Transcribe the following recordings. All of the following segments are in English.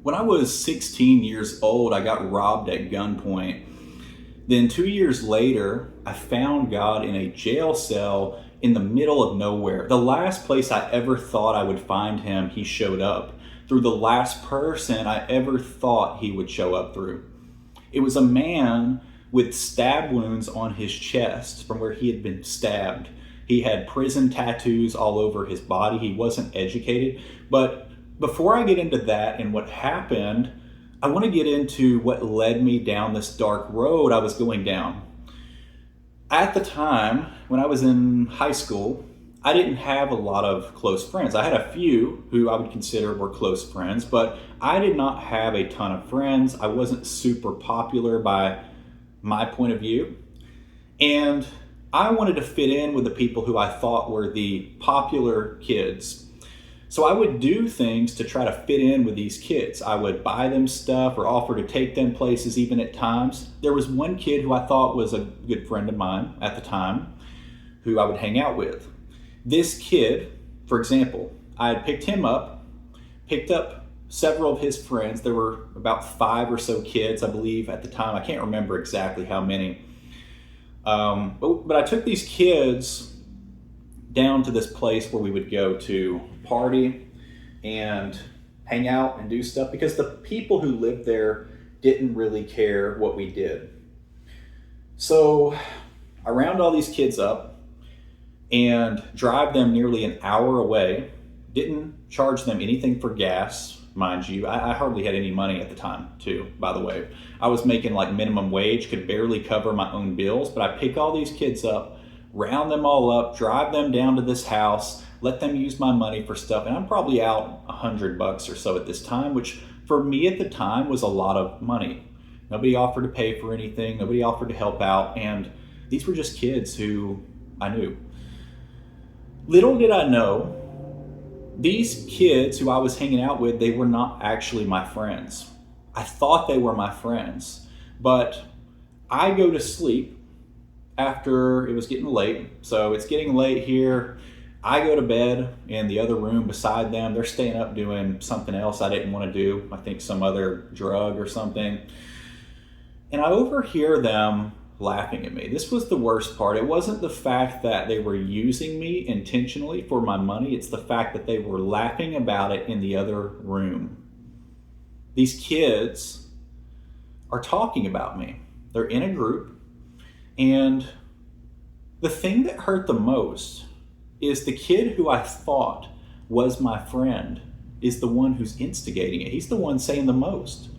When I was 16 years old, I got robbed at gunpoint. Then 2 years later, I found God in a jail cell in the middle of nowhere. The last place I ever thought I would find him, he showed up through the last person I ever thought he would show up through. It was a man with stab wounds on his chest from where he had been stabbed. He had prison tattoos all over his body. He wasn't educated. But before I get into that and what happened, I want to get into what led me down this dark road I was going down. At the time, when I was in high school, I didn't have a lot of close friends. I had a few who I would consider were close friends, but I did not have a ton of friends. I wasn't super popular by my point of view. And I wanted to fit in with the people who I thought were the popular kids. So I would do things to try to fit in with these kids. I would buy them stuff or offer to take them places even at times. There was one kid who I thought was a good friend of mine at the time who I would hang out with. This kid, for example, I had picked him up, picked up several of his friends. There were about 5 or so kids, I believe, at the time. I can't remember exactly how many. But I took these kids down to this place where we would go to party and hang out and do stuff because the people who lived there didn't really care what we did. So I round all these kids up and drive them nearly an hour away. Didn't charge them anything for gas, mind you. I hardly had any money at the time, too, by the way. I was making like minimum wage, could barely cover my own bills, but I pick all these kids up, round them all up, drive them down to this house, let them use my money for stuff. And I'm probably out $100 or so at this time, which for me at the time was a lot of money. Nobody offered to pay for anything. Nobody offered to help out. And these were just kids who I knew. Little did I know, these kids who I was hanging out with, they were not actually my friends. I thought they were my friends, but I go to sleep after it was getting late. So it's getting late here. I go to bed in the other room beside them. They're staying up doing something else I didn't want to do. I think some other drug or something. And I overhear them laughing at me. This was the worst part. It wasn't the fact that they were using me intentionally for my money. It's the fact that they were laughing about it in the other room. These kids are talking about me. They're in a group. And the thing that hurt the most is the kid who I thought was my friend is the one who's instigating it. He's the one saying the most.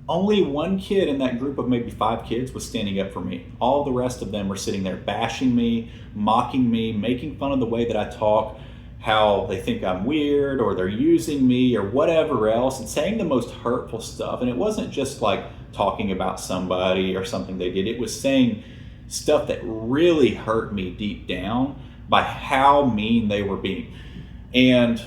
Only one kid in that group of maybe 5 kids was standing up for me. All the rest of them were sitting there bashing me, mocking me, making fun of the way that I talk, how they think I'm weird or they're using me or whatever else, and saying the most hurtful stuff. And it wasn't just like talking about somebody or something they did. It was saying stuff that really hurt me deep down by how mean they were being. And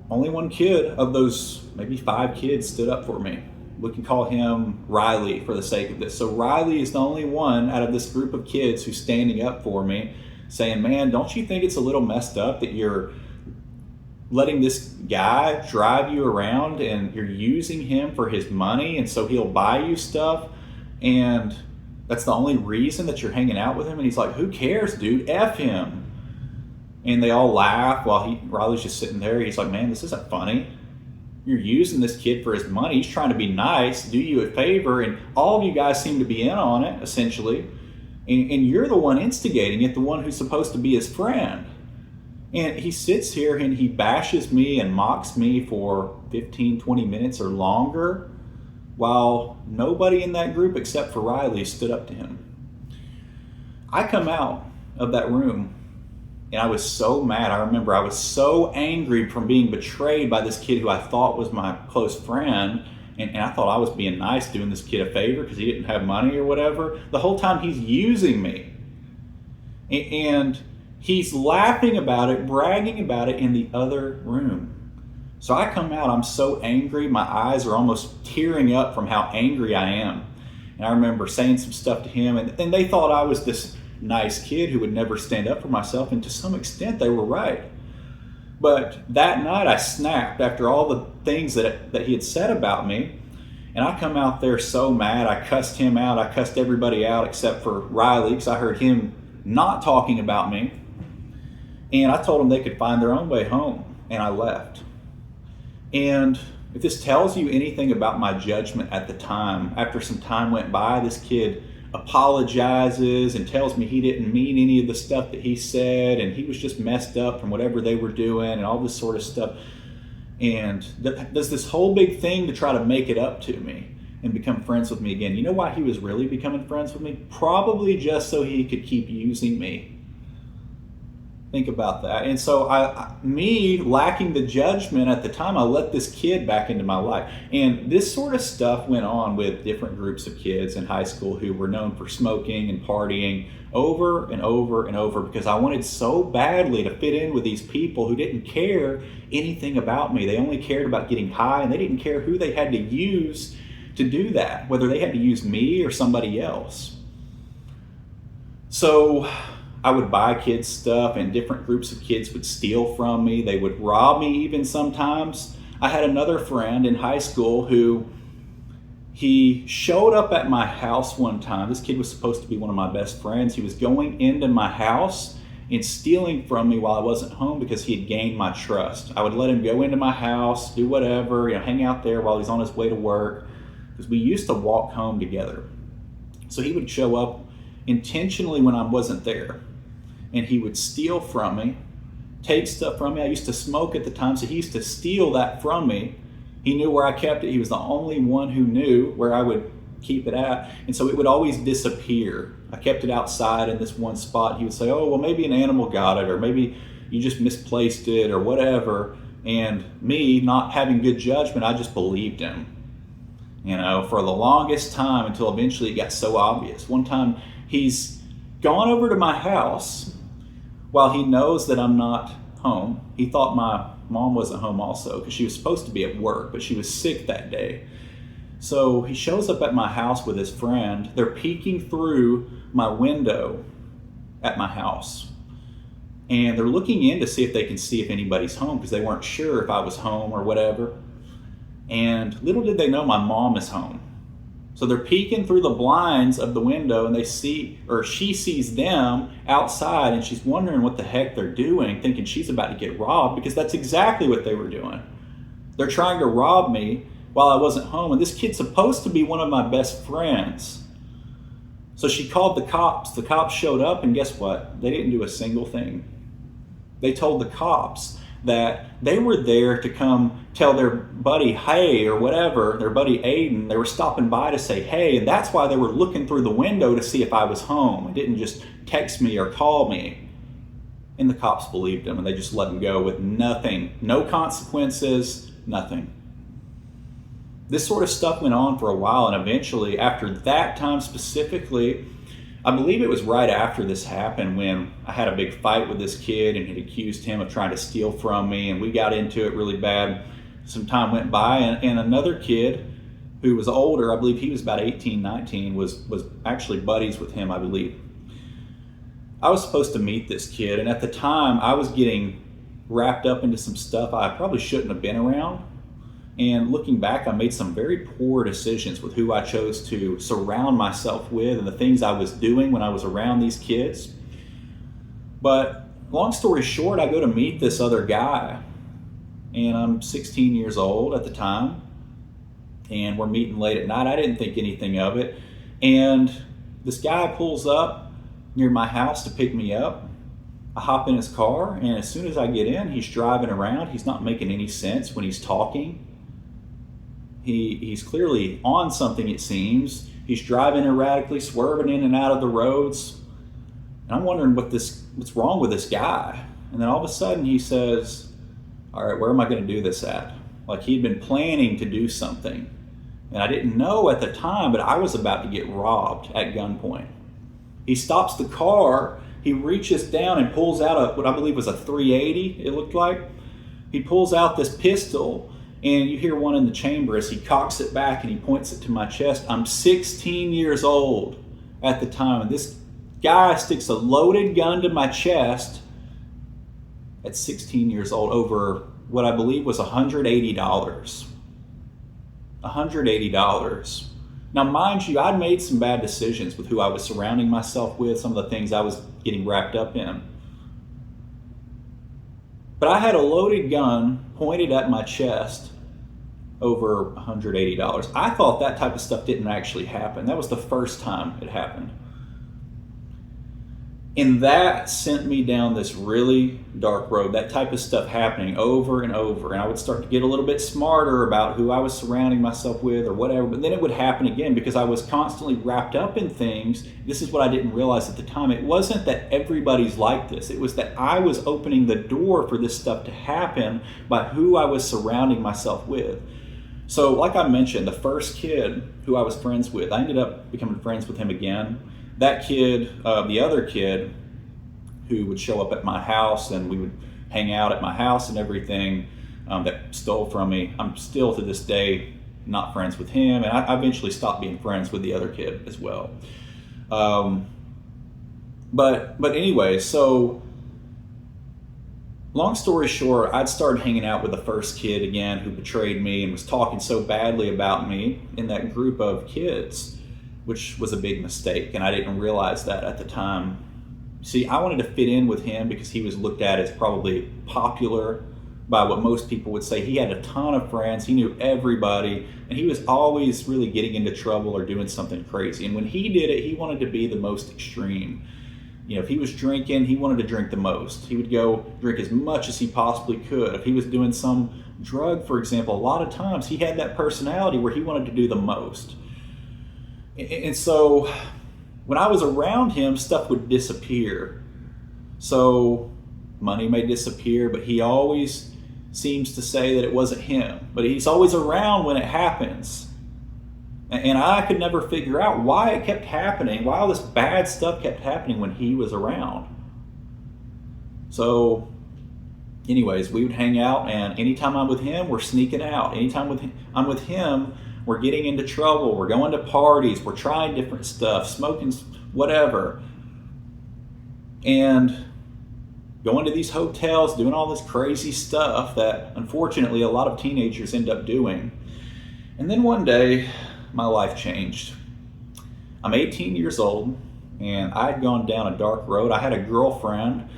only one kid of those maybe 5 kids stood up for me. We can call him Riley for the sake of this. So Riley is the only one out of this group of kids who's standing up for me, saying, man, don't you think it's a little messed up that you're letting this guy drive you around and you're using him for his money and so he'll buy you stuff and that's the only reason that you're hanging out with him? And he's like, who cares, dude? F him. And they all laugh while Riley's just sitting there. He's like, man, this isn't funny. You're using this kid for his money. He's trying to be nice, do you a favor. And all of you guys seem to be in on it, essentially. And you're the one instigating it, the one who's supposed to be his friend. And he sits here and he bashes me and mocks me for 15, 20 minutes or longer, while nobody in that group except for Riley stood up to him. I come out of that room and I was so mad. I remember I was so angry from being betrayed by this kid who I thought was my close friend. And I thought I was being nice, doing this kid a favor because he didn't have money or whatever. The whole time he's using me. And he's laughing about it, bragging about it in the other room. So I come out, I'm so angry, my eyes are almost tearing up from how angry I am. And I remember saying some stuff to him, and they thought I was this nice kid who would never stand up for myself, and to some extent they were right. But that night I snapped after all the things that he had said about me. And I come out there so mad. I cussed him out. I cussed everybody out except for Riley, because I heard him not talking about me. And I told them they could find their own way home. And I left. And if this tells you anything about my judgment at the time, after some time went by, this kid apologizes and tells me he didn't mean any of the stuff that he said, and he was just messed up from whatever they were doing and all this sort of stuff. And does this whole big thing to try to make it up to me and become friends with me again. You know why he was really becoming friends with me? Probably just so he could keep using me. Think about that. And so me lacking the judgment at the time, I let this kid back into my life. And this sort of stuff went on with different groups of kids in high school who were known for smoking and partying over and over and over, because I wanted so badly to fit in with these people who didn't care anything about me. They only cared about getting high, and they didn't care who they had to use to do that, whether they had to use me or somebody else. So I would buy kids stuff, and different groups of kids would steal from me. They would rob me even sometimes. I had another friend in high school who he showed up at my house one time. This kid was supposed to be one of my best friends. He was going into my house and stealing from me while I wasn't home because he had gained my trust. I would let him go into my house, do whatever, hang out there while he's on his way to work, because we used to walk home together. So he would show up intentionally when I wasn't there, and he would steal from me, take stuff from me. I used to smoke at the time, so he used to steal that from me. He knew where I kept it. He was the only one who knew where I would keep it at, and so it would always disappear. I kept it outside in this one spot. He would say, oh, well, maybe an animal got it, or maybe you just misplaced it, or whatever. And me, not having good judgment, I just believed him, for the longest time, until eventually it got so obvious. One time he's gone over to my house while he knows that I'm not home. He thought my mom wasn't home also, because she was supposed to be at work, but she was sick that day. So he shows up at my house with his friend. They're peeking through my window at my house, and they're looking in to see if they can see if anybody's home, because they weren't sure if I was home or whatever. And little did they know my mom is home. So they're peeking through the blinds of the window, and she sees them outside, and she's wondering what the heck they're doing, thinking she's about to get robbed, because that's exactly what they were doing. They're trying to rob me while I wasn't home, and this kid's supposed to be one of my best friends. So she called the cops. The cops showed up, and guess what? They didn't do a single thing. They told the cops that they were there to come tell their buddy, hey, or whatever, their buddy Aiden. They were stopping by to say, hey, and that's why they were looking through the window to see if I was home, and didn't just text me or call me. And the cops believed them, and they just let him go with nothing, no consequences, nothing. This sort of stuff went on for a while, and eventually, after that time specifically, I believe it was right after this happened when I had a big fight with this kid, and had accused him of trying to steal from me, and we got into it really bad. Some time went by, and another kid who was older, I believe he was about 18, 19, was actually buddies with him, I believe. I was supposed to meet this kid, and at the time I was getting wrapped up into some stuff I probably shouldn't have been around. And looking back, I made some very poor decisions with who I chose to surround myself with and the things I was doing when I was around these kids. But long story short, I go to meet this other guy, and I'm 16 years old at the time, and we're meeting late at night. I didn't think anything of it. And this guy pulls up near my house to pick me up. I hop in his car, and as soon as I get in, he's driving around. He's not making any sense when he's talking. He's clearly on something, it seems. He's driving erratically, swerving in and out of the roads. And I'm wondering what's wrong with this guy. And then all of a sudden he says, all right, where am I going to do this at? Like he'd been planning to do something. And I didn't know at the time, but I was about to get robbed at gunpoint. He stops the car. He reaches down and pulls out what I believe was a .380, it looked like. He pulls out this pistol, and you hear one in the chamber as he cocks it back and he points it to my chest. I'm 16 years old at the time, and this guy sticks a loaded gun to my chest at 16 years old over what I believe was $180. $180. Now, mind you, I'd made some bad decisions with who I was surrounding myself with, some of the things I was getting wrapped up in. But I had a loaded gun pointed at my chest over $180. I thought that type of stuff didn't actually happen. That was the first time it happened. And that sent me down this really dark road, that type of stuff happening over and over. And I would start to get a little bit smarter about who I was surrounding myself with or whatever. But then it would happen again because I was constantly wrapped up in things. This is what I didn't realize at the time. It wasn't that everybody's like this. It was that I was opening the door for this stuff to happen by who I was surrounding myself with. So like I mentioned, the first kid who I was friends with, I ended up becoming friends with him again. That kid, the other kid who would show up at my house and we would hang out at my house and everything, that stole from me, I'm still to this day not friends with him. And I eventually stopped being friends with the other kid as well. But anyway, so long story short, I'd started hanging out with the first kid again who betrayed me and was talking so badly about me in that group of kids, which was a big mistake, and I didn't realize that at the time. See, I wanted to fit in with him because he was looked at as probably popular by what most people would say. He had a ton of friends, he knew everybody, and he was always really getting into trouble or doing something crazy. And when he did it, he wanted to be the most extreme. You know, if he was drinking, he wanted to drink the most. He would go drink as much as he possibly could. If he was doing some drug, for example, a lot of times he had that personality where he wanted to do the most. And so when I was around him, stuff would disappear. So money may disappear, but he always seems to say that it wasn't him. But he's always around when it happens. And I could never figure out why it kept happening, why all this bad stuff kept happening when he was around. So anyways, we would hang out, and anytime I'm with him, we're sneaking out. Anytime I'm with him, we're getting into trouble, we're going to parties, we're trying different stuff, smoking whatever, and going to these hotels, doing all this crazy stuff that unfortunately a lot of teenagers end up doing. And then one day, my life changed. I'm 18 years old, and I had gone down a dark road. I had a girlfriend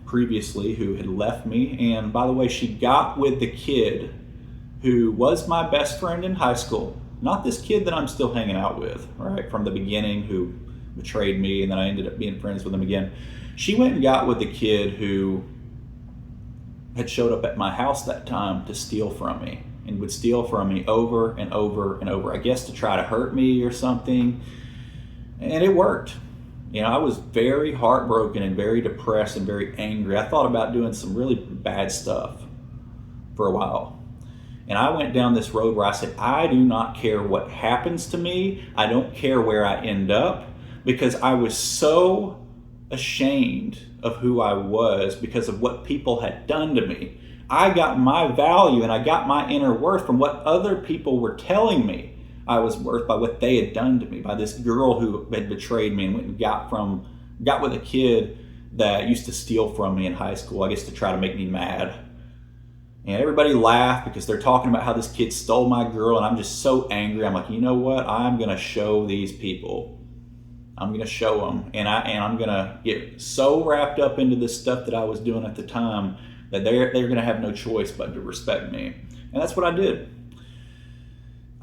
previously who had left me, and by the way, she got with the kid who was my best friend in high school, not this kid that I'm still hanging out with, right, from the beginning, who betrayed me, and then I ended up being friends with him again. She went and got with the kid who had showed up at my house that time to steal from me, and would steal from me over and over and over, I guess to try to hurt me or something. And it worked. You know, I was very heartbroken and very depressed and very angry. I thought about doing some really bad stuff for a while. And I went down this road where I said, I do not care what happens to me. I don't care where I end up, because I was so ashamed of who I was because of what people had done to me. I got my value and I got my inner worth from what other people were telling me I was worth by what they had done to me, by this girl who had betrayed me and went and got with a kid that used to steal from me in high school, I guess to try to make me mad. And everybody laughed because they're talking about how this kid stole my girl, and I'm just so angry. I'm like, you know what? I'm going to show these people. I'm going to show them. And I'm going to get so wrapped up into this stuff that I was doing at the time that they're going to have no choice but to respect me. And that's what I did.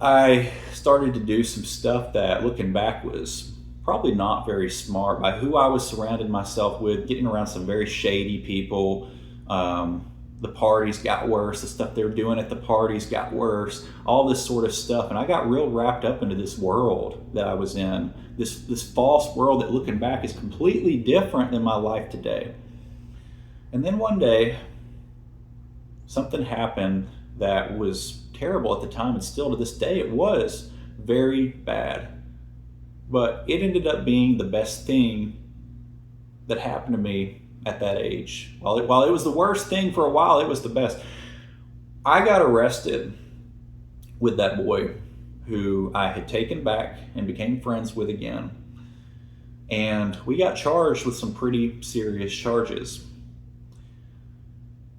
I started to do some stuff that, looking back, was probably not very smart by who I was surrounding myself with, getting around some very shady people. The parties got worse. The stuff they were doing at the parties got worse. All this sort of stuff. And I got real wrapped up into this world that I was in. This false world that, looking back, is completely different than my life today. And then one day, something happened that was terrible at the time, and still to this day it was very bad. But it ended up being the best thing that happened to me at that age. While it was the worst thing for a while, it was the best. I got arrested with that boy who I had taken back and became friends with again. And we got charged with some pretty serious charges.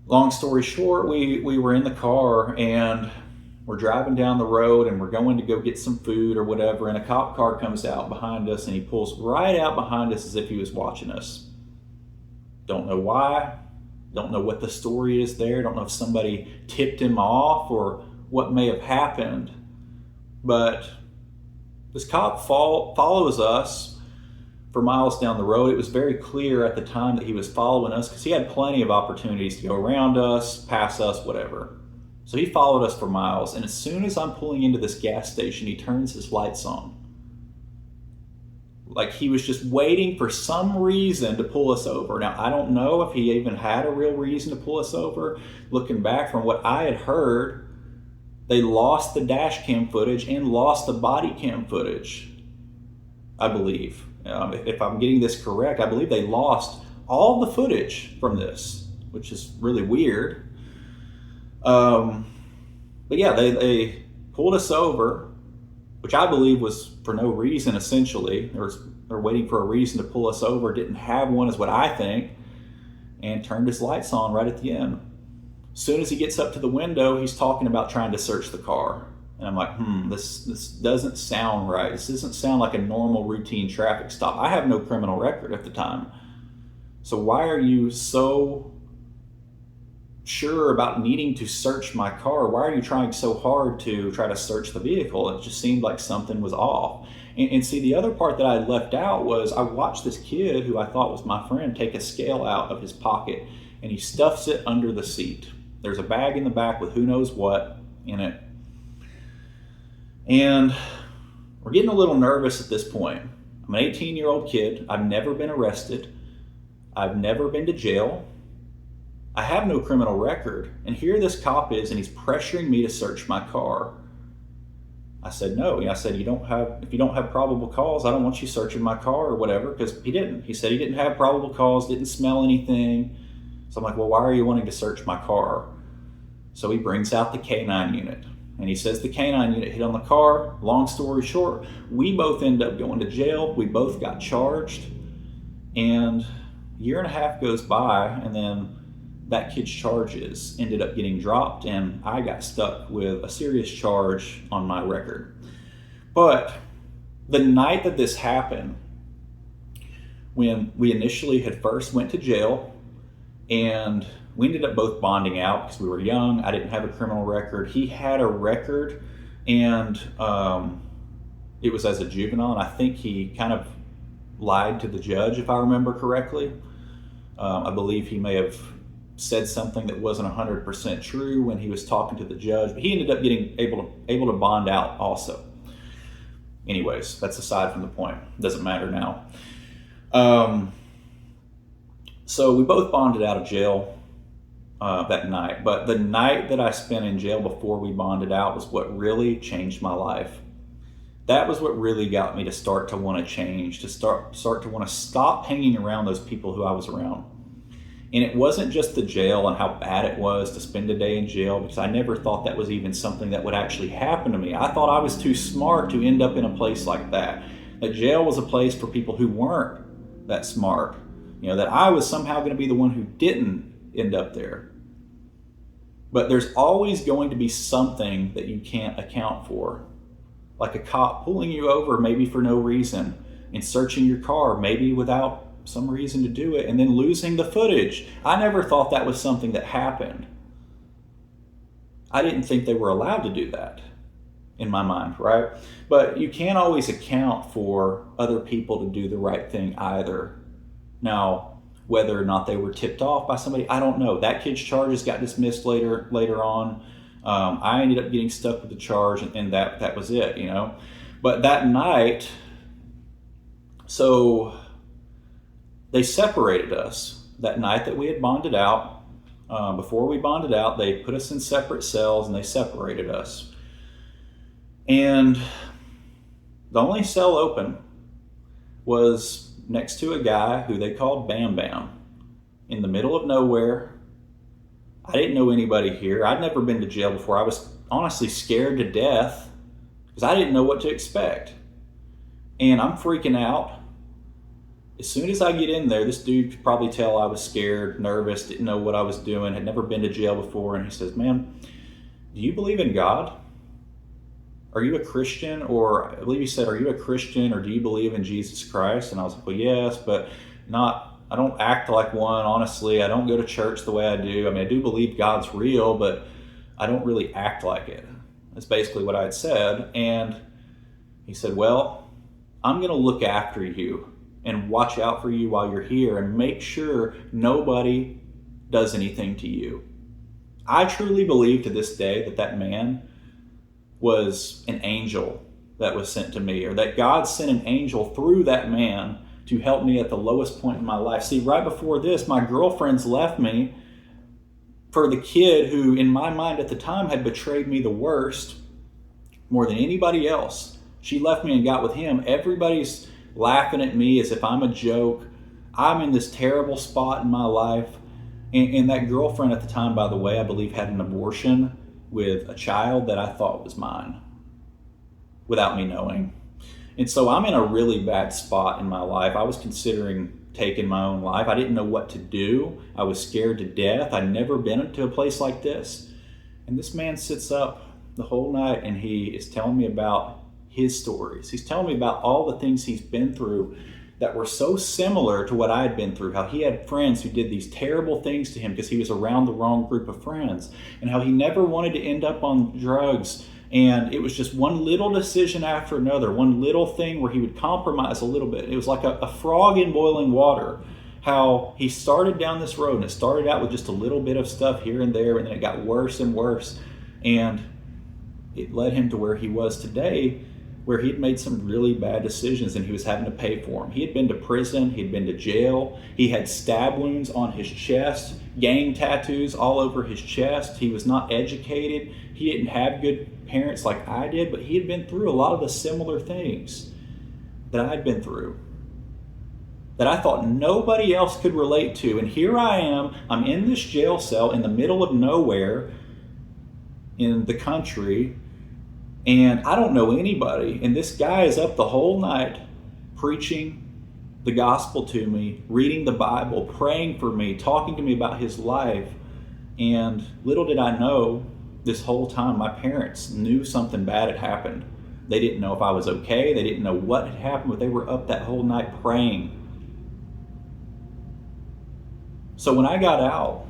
Long story short, we were in the car and we're driving down the road and we're going to go get some food or whatever, and a cop car comes out behind us and he pulls right out behind us as if he was watching us. Don't know why, don't know what the story is there, don't know if somebody tipped him off or what may have happened, but this cop follows us for miles down the road. It was very clear at the time that he was following us because he had plenty of opportunities to go around us, pass us, whatever. So he followed us for miles, and as soon as I'm pulling into this gas station, he turns his lights on. Like he was just waiting for some reason to pull us over. Now, I don't know if he even had a real reason to pull us over. Looking back from what I had heard, they lost the dash cam footage and lost the body cam footage, I believe. If I'm getting this correct, I believe they lost all the footage from this, which is really weird. But yeah, they pulled us over, which I believe was for no reason, essentially. They're waiting for a reason to pull us over, didn't have one is what I think, and turned his lights on right at the end. As soon as he gets up to the window, he's talking about trying to search the car. And I'm like, this doesn't sound right. This doesn't sound like a normal routine traffic stop. I have no criminal record at the time. So why are you so sure about needing to search my car? Why are you trying so hard to try to search the vehicle? It just seemed like something was off. And see, the other part that I left out was I watched this kid who I thought was my friend take a scale out of his pocket and he stuffs it under the seat. There's a bag in the back with who knows what in it. And we're getting a little nervous at this point. I'm an 18-year-old kid. I've never been arrested. I've never been to jail. I have no criminal record. And here this cop is, and he's pressuring me to search my car. I said no. I said, if you don't have probable cause, I don't want you searching my car or whatever, because he didn't. He said he didn't have probable cause, didn't smell anything. So I'm like, well, why are you wanting to search my car? So he brings out the K9 unit. And he says the K9 unit hit on the car. Long story short, we both end up going to jail. We both got charged. And a year and a half goes by, and then that kid's charges ended up getting dropped, and I got stuck with a serious charge on my record. But the night that this happened, when we initially had first went to jail, and we ended up both bonding out because we were young. I didn't have a criminal record. He had a record, and it was as a juvenile, and I think he kind of lied to the judge, if I remember correctly. I believe he may have said something that wasn't 100% true when he was talking to the judge, but he ended up getting able to bond out also. Anyways, that's aside from the point. Doesn't matter now. So we both bonded out of jail that night, but the night that I spent in jail before we bonded out was what really changed my life. That was what really got me to start to want to change, to start to want to stop hanging around those people who I was around. And it wasn't just the jail and how bad it was to spend a day in jail, because I never thought that was even something that would actually happen to me. I thought I was too smart to end up in a place like that. That jail was a place for people who weren't that smart. That I was somehow going to be the one who didn't end up there. But there's always going to be something that you can't account for. Like a cop pulling you over maybe for no reason and searching your car maybe without some reason to do it, and then losing the footage. I never thought that was something that happened. I didn't think they were allowed to do that in my mind, right? But you can't always account for other people to do the right thing either. Now, whether or not they were tipped off by somebody, I don't know. That kid's charges got dismissed later on. I ended up getting stuck with the charge, and that was it, But that night, so they separated us that night that we had bonded out. Before we bonded out, they put us in separate cells and they separated us. And the only cell open was next to a guy who they called Bam Bam, in the middle of nowhere. I didn't know anybody here. I'd never been to jail before. I was honestly scared to death because I didn't know what to expect. And I'm freaking out. As soon as I get in there, this dude could probably tell I was scared, nervous, didn't know what I was doing, had never been to jail before. And he says, "Man, do you believe in God? Are you a Christian?" Or I believe he said, "Are you a Christian, or do you believe in Jesus Christ?" And I was like, "Well, yes, but I don't act like one, honestly. I don't go to church the way I do. I mean, I do believe God's real, but I don't really act like it." That's basically what I had said. And he said, "Well, I'm going to look after you and watch out for you while you're here and make sure nobody does anything to you." I truly believe to this day that that man was an angel that was sent to me, or that God sent an angel through that man to help me at the lowest point in my life. See, right before this, my girlfriends left me for the kid who, in my mind at the time, had betrayed me the worst more than anybody else. She left me and got with him. Everybody's laughing at me as if I'm a joke. I'm in this terrible spot in my life. And that girlfriend at the time, by the way, I believe had an abortion with a child that I thought was mine without me knowing. And so I'm in a really bad spot in my life. I was considering taking my own life. I didn't know what to do. I was scared to death. I'd never been to a place like this. And this man sits up the whole night and he is telling me about his stories. He's telling me about all the things he's been through that were so similar to what I had been through, how he had friends who did these terrible things to him because he was around the wrong group of friends, and how he never wanted to end up on drugs. And it was just one little decision after another, one little thing where he would compromise a little bit. It was like a frog in boiling water, how he started down this road, and it started out with just a little bit of stuff here and there, and then it got worse and worse. And it led him to where he was today, where he had made some really bad decisions and he was having to pay for them. He had been to prison, he had been to jail, he had stab wounds on his chest, gang tattoos all over his chest. He was not educated, he didn't have good parents like I did, but he had been through a lot of the similar things that I'd been through, that I thought nobody else could relate to. And here I am, I'm in this jail cell in the middle of nowhere in the country, and I don't know anybody. And this guy is up the whole night preaching the gospel to me, reading the Bible, praying for me, talking to me about his life. And little did I know, this whole time my parents knew something bad had happened. They didn't know if I was okay. They didn't know what had happened, but they were up that whole night praying. So when I got out,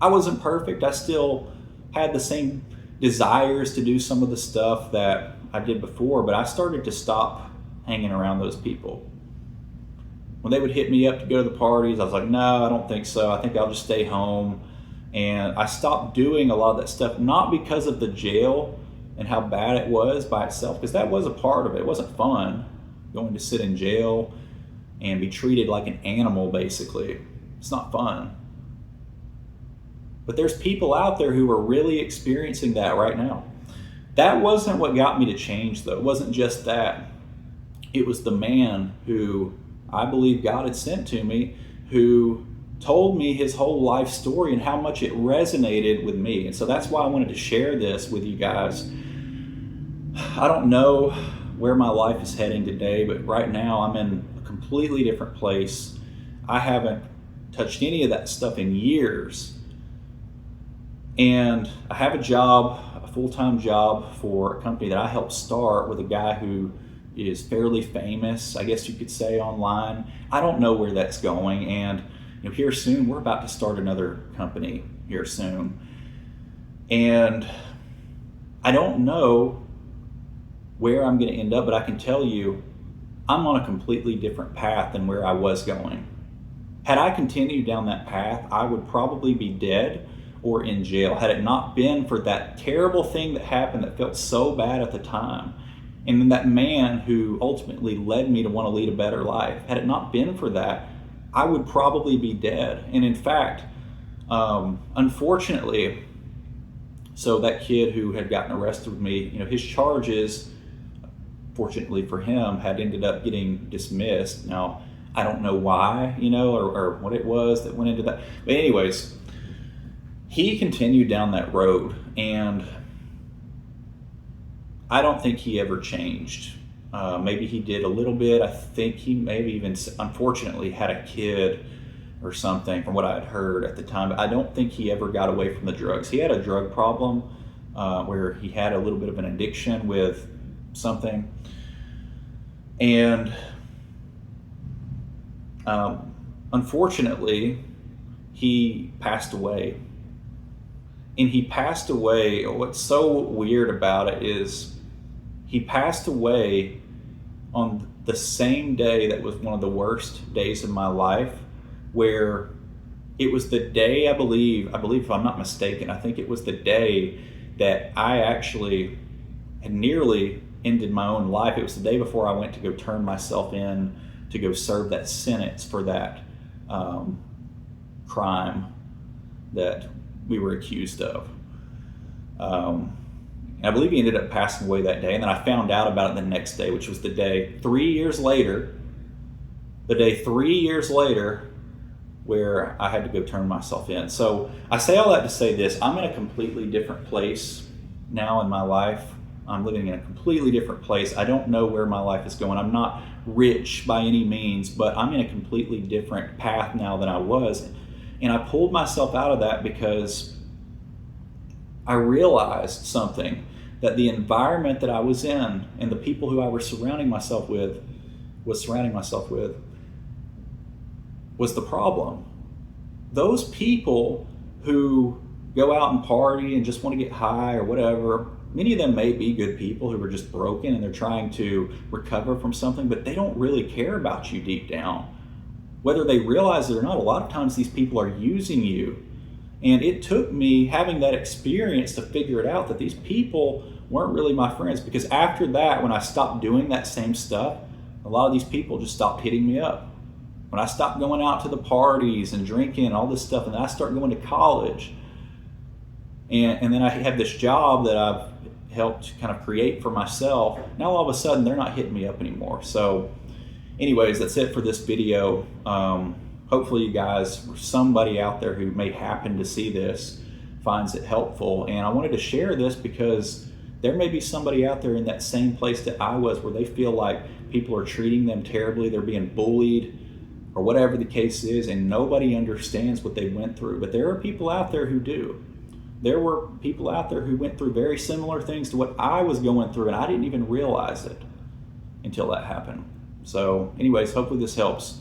I wasn't perfect. I still had the same desires to do some of the stuff that I did before, but I started to stop hanging around those people. When they would hit me up to go to the parties, I was like, no, I don't think so. I think I'll just stay home. And I stopped doing a lot of that stuff, not because of the jail and how bad it was by itself, because that was a part of it. It wasn't fun going to sit in jail and be treated like an animal, basically. It's not fun. But there's people out there who are really experiencing that right now. That wasn't what got me to change, though. It wasn't just that. It was the man who I believe God had sent to me, who told me his whole life story and how much it resonated with me. And so that's why I wanted to share this with you guys. I don't know where my life is heading today, but right now I'm in a completely different place. I haven't touched any of that stuff in years. And I have a job, a full-time job for a company that I helped start with a guy who is fairly famous, I guess you could say, online. I don't know where that's going. And here soon, we're about to start another company here soon. And I don't know where I'm going to end up, but I can tell you I'm on a completely different path than where I was going. Had I continued down that path, I would probably be dead or in jail, had it not been for that terrible thing that happened that felt so bad at the time. And then that man who ultimately led me to want to lead a better life, had it not been for that, I would probably be dead. And in fact, unfortunately, so that kid who had gotten arrested with me, his charges, fortunately for him, had ended up getting dismissed. Now, I don't know why, or what it was that went into that. But anyways, he continued down that road, and I don't think he ever changed. Maybe he did a little bit. I think he maybe even, unfortunately, had a kid or something from what I had heard at the time. But I don't think he ever got away from the drugs. He had a drug problem where he had a little bit of an addiction with something. And unfortunately, he passed away. And he passed away. What's so weird about it is he passed away on the same day that was one of the worst days of my life, where it was the day, I believe if I'm not mistaken, I think it was the day that I actually had nearly ended my own life. It was the day before I went to go turn myself in to go serve that sentence for that crime that we were accused of. I believe he ended up passing away that day, and then I found out about it the next day, which was the day 3 years later, where I had to go turn myself in. So I say all that to say this: I'm in a completely different place now in my life. I'm living in a completely different place. I don't know where my life is going. I'm not rich by any means, but I'm in a completely different path now than I was. And I pulled myself out of that because I realized something, that the environment that I was in and the people who I was surrounding myself with was the problem. Those people who go out and party and just want to get high or whatever, many of them may be good people who are just broken and they're trying to recover from something, but they don't really care about you deep down. Whether they realize it or not, a lot of times these people are using you. And it took me having that experience to figure it out, that these people weren't really my friends. Because after that, when I stopped doing that same stuff, a lot of these people just stopped hitting me up. When I stopped going out to the parties and drinking and all this stuff, and then I started going to college, and then I had this job that I've helped kind of create for myself, now all of a sudden they're not hitting me up anymore. So anyways, that's it for this video. Hopefully you guys, or somebody out there who may happen to see this, finds it helpful. And I wanted to share this because there may be somebody out there in that same place that I was, where they feel like people are treating them terribly, they're being bullied, or whatever the case is, and nobody understands what they went through. But there are people out there who do. There were people out there who went through very similar things to what I was going through, and I didn't even realize it until that happened. So anyways, hopefully this helps.